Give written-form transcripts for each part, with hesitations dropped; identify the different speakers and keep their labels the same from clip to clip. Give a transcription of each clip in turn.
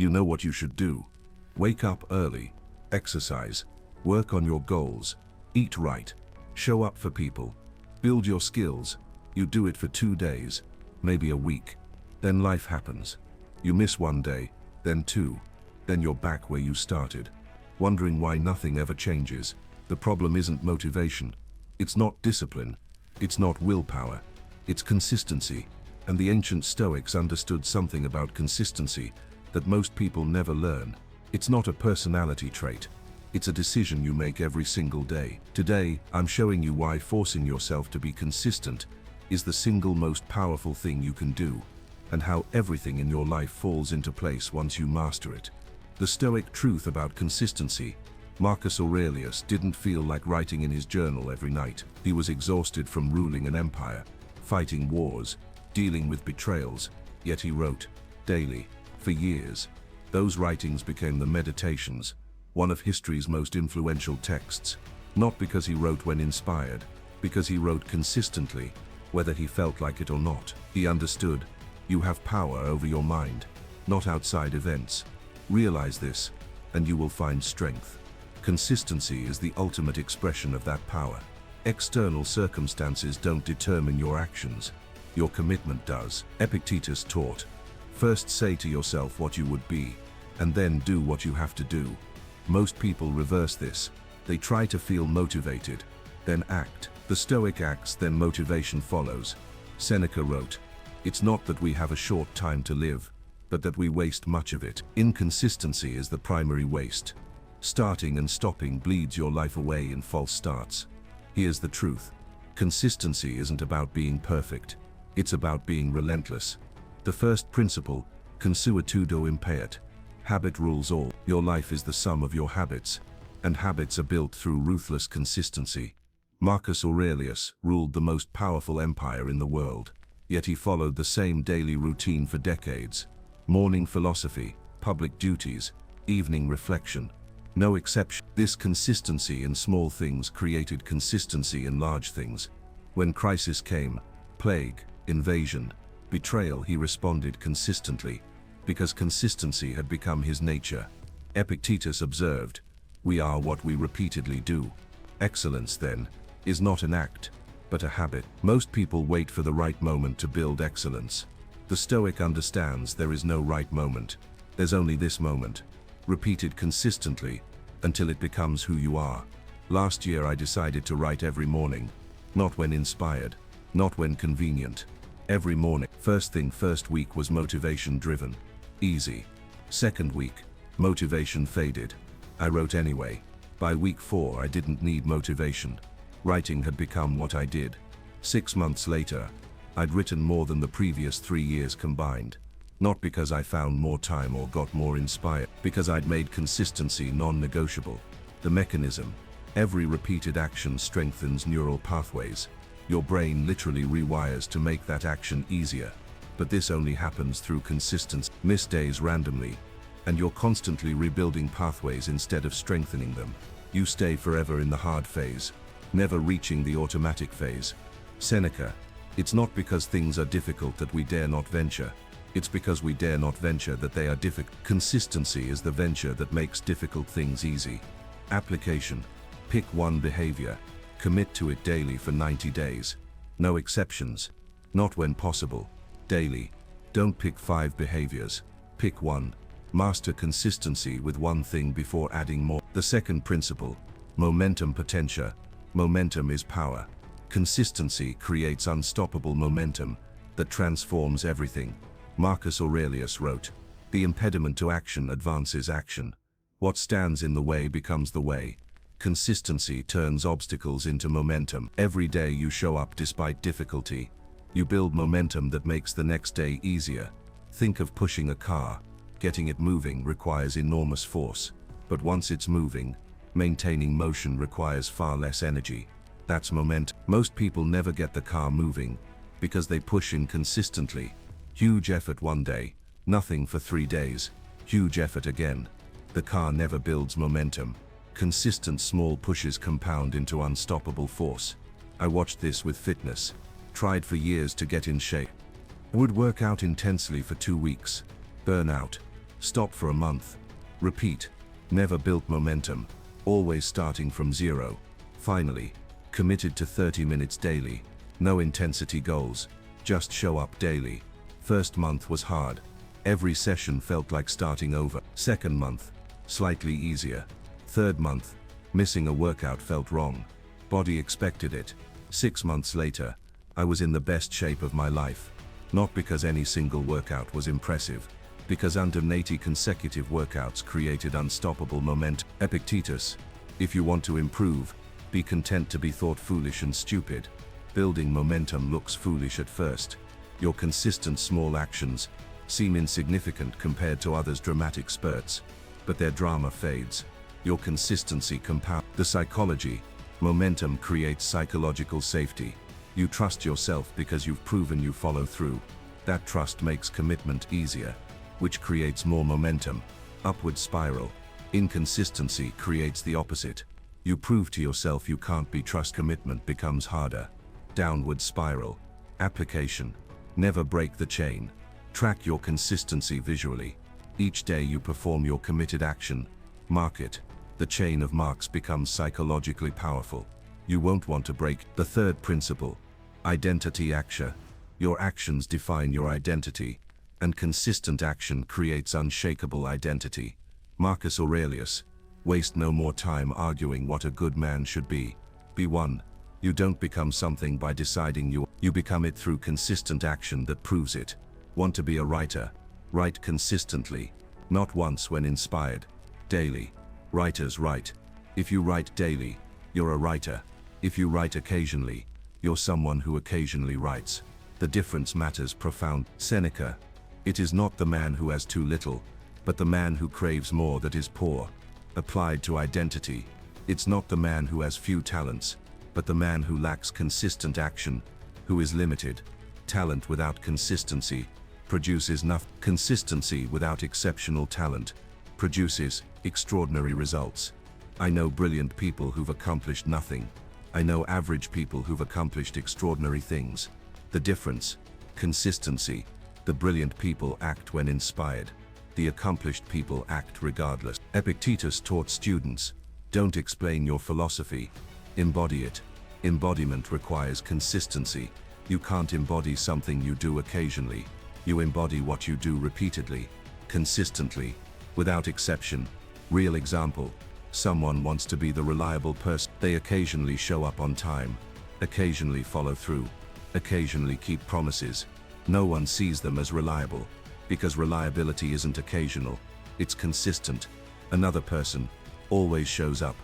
Speaker 1: You know what you should do. Wake up early, exercise, work on your goals, eat right, show up for people, build your skills. You do it for 2 days, maybe a week. Then life happens. You miss one day, then two, then you're back where you started, wondering why nothing ever changes. The problem isn't motivation. It's not discipline. It's not willpower. It's consistency. And the ancient Stoics understood something about consistency that most people never learn. It's not a personality trait. It's a decision you make every single day. Today, I'm showing you why forcing yourself to be consistent is the single most powerful thing you can do, and how everything in your life falls into place once you master it. The Stoic truth about consistency. Marcus Aurelius didn't feel like writing in his journal every night. He was exhausted from ruling an empire, fighting wars, dealing with betrayals, yet he wrote daily, for years. Those writings became the Meditations, one of history's most influential texts, not because he wrote when inspired, because he wrote consistently, whether he felt like it or not. He understood, you have power over your mind, not outside events. Realize this, and you will find strength. Consistency is the ultimate expression of that power. External circumstances don't determine your actions. Your commitment does. Epictetus taught, first say to yourself what you would be, and then do what you have to do. Most people reverse this. They try to feel motivated, then act. The Stoic acts, then motivation follows. Seneca wrote, it's not that we have a short time to live, but that we waste much of it. Inconsistency is the primary waste. Starting and stopping bleeds your life away in false starts. Here's the truth. Consistency isn't about being perfect. It's about being relentless. The first principle, consuetudo impeat. Habit rules all. Your life is the sum of your habits, and habits are built through ruthless consistency. Marcus Aurelius ruled the most powerful empire in the world, yet he followed the same daily routine for decades. Morning philosophy, public duties, evening reflection. No exception. This consistency in small things created consistency in large things. When crisis came, plague, invasion, betrayal, he responded consistently, because consistency had become his nature. Epictetus observed, we are what we repeatedly do. Excellence, then, is not an act, but a habit. Most people wait for the right moment to build excellence. The Stoic understands there is no right moment. There's only this moment, repeated consistently, until it becomes who you are. Last year I decided to write every morning, not when inspired, not when convenient. Every morning. First thing, first week was motivation driven. Easy. Second week, motivation faded. I wrote anyway. By week 4 I didn't need motivation. Writing had become what I did. 6 months later, I'd written more than the previous 3 years combined. Not because I found more time or got more inspired, because I'd made consistency non-negotiable. The mechanism. Every repeated action strengthens neural pathways. Your brain literally rewires to make that action easier. But this only happens through consistency. Miss days randomly, and you're constantly rebuilding pathways instead of strengthening them. You stay forever in the hard phase, never reaching the automatic phase. Seneca, it's not because things are difficult that we dare not venture. It's because we dare not venture that they are difficult. Consistency is the venture that makes difficult things easy. Application. Pick one behavior. Commit to it daily for 90 days. No exceptions. Not when possible. Daily. Don't pick 5 behaviors. Pick one. Master consistency with one thing before adding more. The second principle. Momentum potentia. Momentum is power. Consistency creates unstoppable momentum that transforms everything. Marcus Aurelius wrote, the impediment to action advances action. What stands in the way becomes the way. Consistency turns obstacles into momentum. Every day you show up despite difficulty. You build momentum that makes the next day easier. Think of pushing a car. Getting it moving requires enormous force. But once it's moving, maintaining motion requires far less energy. That's momentum. Most people never get the car moving because they push inconsistently. Huge effort one day, nothing for 3 days. Huge effort again. The car never builds momentum. Consistent small pushes compound into unstoppable force. I watched this with fitness. Tried for years to get in shape. Would work out intensely for 2 weeks. Burnout. Stop for a month. Repeat. Never built momentum. Always starting from zero. Finally, committed to 30 minutes daily. No intensity goals. Just show up daily. First month was hard. Every session felt like starting over. Second month, slightly easier. Third month, missing a workout felt wrong. Body expected it. 6 months later, I was in the best shape of my life. Not because any single workout was impressive, because 180 consecutive workouts created unstoppable momentum. Epictetus, if you want to improve, be content to be thought foolish and stupid. Building momentum looks foolish at first. Your consistent small actions seem insignificant compared to others' dramatic spurts, but their drama fades. Your consistency compounds. The psychology. Momentum creates psychological safety. You trust yourself because you've proven you follow through. That trust makes commitment easier, which creates more momentum. Upward spiral. Inconsistency creates the opposite. You prove to yourself you can't be trust. Commitment becomes harder. Downward spiral. Application. Never break the chain. Track your consistency visually. Each day you perform your committed action. Mark it. The chain of marks becomes psychologically powerful. You won't want to break. The third principle. Identity action. Your actions define your identity, and consistent action creates unshakable identity. Marcus Aurelius. Waste no more time arguing what a good man should be. Be one. You don't become something by deciding you become it through consistent action that proves it. Want to be a writer? Write consistently. Not once when inspired. Daily. Writers write. If you write daily, you're a writer. If you write occasionally, you're someone who occasionally writes. The difference matters profound. Seneca. It is not the man who has too little, but the man who craves more that is poor. Applied to identity. It's not the man who has few talents, but the man who lacks consistent action, who is limited. Talent without consistency produces nothing. Consistency without exceptional talent produces extraordinary results. I know brilliant people who've accomplished nothing. I know average people who've accomplished extraordinary things. The difference? Consistency. The brilliant people act when inspired. The accomplished people act regardless. Epictetus taught students, don't explain your philosophy, embody it. Embodiment requires consistency. You can't embody something you do occasionally. You embody what you do repeatedly, consistently, without exception. Real example. Someone wants to be the reliable person. They occasionally show up on time, occasionally follow through, occasionally keep promises. No one sees them as reliable, because reliability isn't occasional, it's consistent. Another person always shows up,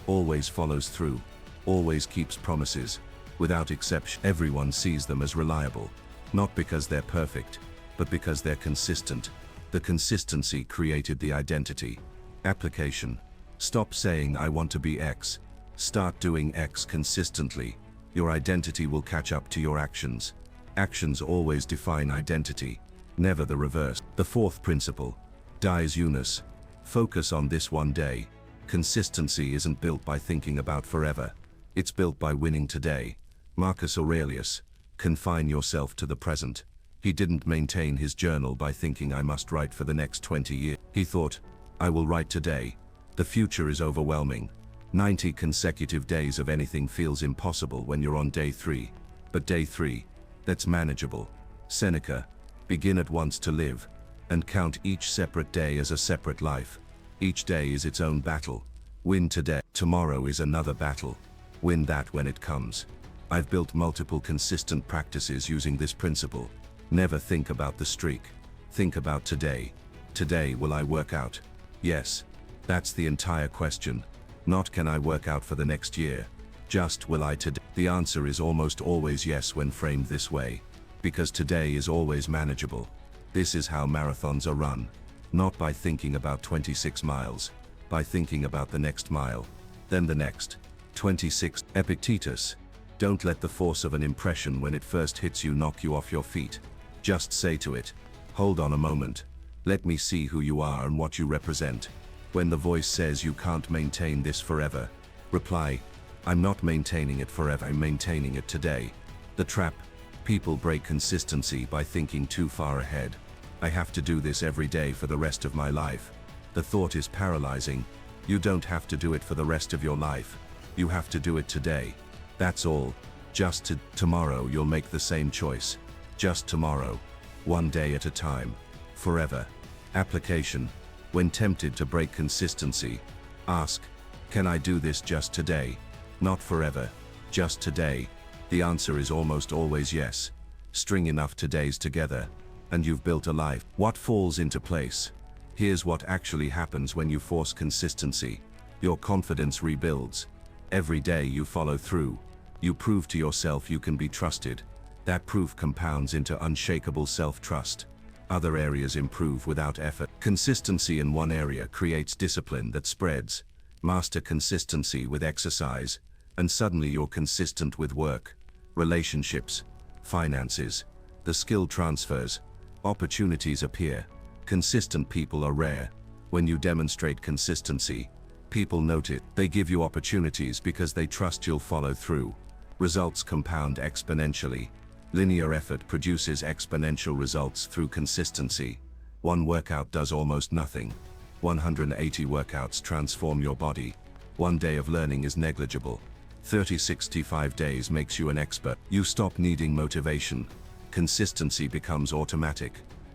Speaker 1: always follows through, always keeps promises. Without exception, everyone sees them as reliable, not because they're perfect, but because they're consistent. The consistency created the identity. Application. Stop saying I want to be X. Start doing X consistently. Your identity will catch up to your actions. Actions always define identity, never the reverse. The fourth principle. Dies Unus. Focus on this one day. Consistency isn't built by thinking about forever. It's built by winning today. Marcus Aurelius. Confine yourself to the present. He didn't maintain his journal by thinking I must write for the next 20 years. He thought, I will write today. The future is overwhelming. 90 consecutive days of anything feels impossible when you're on day 3. But day 3, that's manageable. Seneca. Begin at once to live, and count each separate day as a separate life. Each day is its own battle. Win today. Tomorrow is another battle. Win that when it comes. I've built multiple consistent practices using this principle. Never think about the streak. Think about today. Today, will I work out? Yes. That's the entire question. Not can I work out for the next year. Just will I today? The answer is almost always yes when framed this way. Because today is always manageable. This is how marathons are run. Not by thinking about 26 miles. By thinking about the next mile. Then the next. 26. Epictetus. Don't let the force of an impression when it first hits you knock you off your feet. Just say to it, hold on a moment. Let me see who you are and what you represent. When the voice says you can't maintain this forever, reply, I'm not maintaining it forever, I'm maintaining it today. The trap. People break consistency by thinking too far ahead. I have to do this every day for the rest of my life. The thought is paralyzing. You don't have to do it for the rest of your life. You have to do it today. That's all. Just tomorrow you'll make the same choice. Just tomorrow. One day at a time. Forever. Application. When tempted to break consistency, ask, can I do this just today? Not forever. Just today. The answer is almost always yes. String enough todays together, and you've built a life. What falls into place? Here's what actually happens when you force consistency. Your confidence rebuilds. Every day you follow through. You prove to yourself you can be trusted. That proof compounds into unshakable self-trust. Other areas improve without effort. Consistency in one area creates discipline that spreads. Master consistency with exercise, and suddenly you're consistent with work, relationships, finances. The skill transfers. Opportunities appear. Consistent people are rare. When you demonstrate consistency, people note it. They give you opportunities because they trust you'll follow through. Results compound exponentially. Linear effort produces exponential results through consistency. One workout does almost nothing. 180 workouts transform your body. One day of learning is negligible. 65 days makes you an expert. You stop needing motivation. Consistency becomes automatic.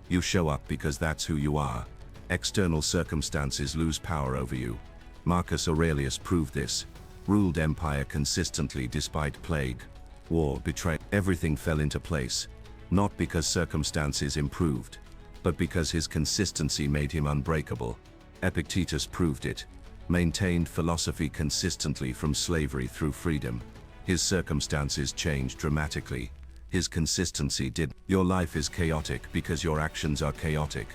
Speaker 1: You show up because that's who you are. External circumstances lose power over you. Marcus Aurelius proved this. Ruled empire consistently despite plague, war, betrayal. Everything fell into place. Not because circumstances improved, but because his consistency made him unbreakable. Epictetus proved it. Maintained philosophy consistently from slavery through freedom. His circumstances changed dramatically. His consistency did. Your life is chaotic because your actions are chaotic.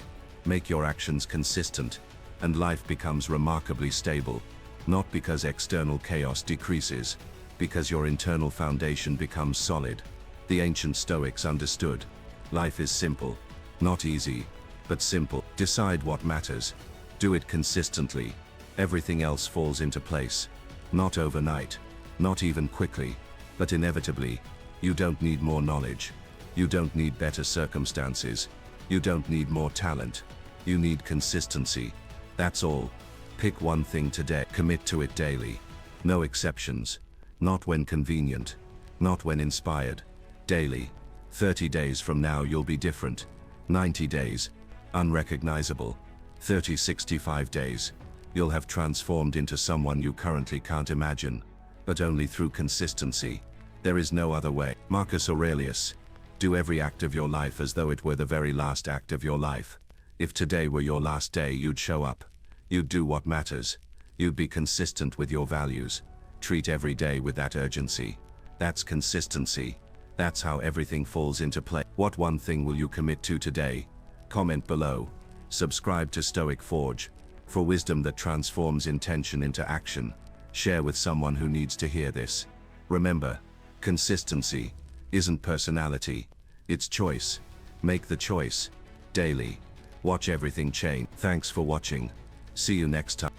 Speaker 1: Make your actions consistent, and life becomes remarkably stable. Not because external chaos decreases, because your internal foundation becomes solid. The ancient Stoics understood. Life is simple. Not easy, but simple. Decide what matters. Do it consistently. Everything else falls into place. Not overnight. Not even quickly. But inevitably. You don't need more knowledge. You don't need better circumstances. You don't need more talent. You need consistency. That's all. Pick one thing today. Commit to it daily. No exceptions. Not when convenient. Not when inspired. Daily. 30 days from now you'll be different. 90 days. Unrecognizable. 65 days. You'll have transformed into someone you currently can't imagine. But only through consistency. There is no other way. Marcus Aurelius. Do every act of your life as though it were the very last act of your life. If today were your last day, you'd show up. You'd do what matters. You'd be consistent with your values. Treat every day with that urgency. That's consistency. That's how everything falls into place. What one thing will you commit to today? Comment below. Subscribe to Stoic Forge for wisdom that transforms intention into action. Share with someone who needs to hear this. Remember, consistency isn't personality, it's choice. Make the choice daily. Watch everything change. Thanks for watching. See you next time.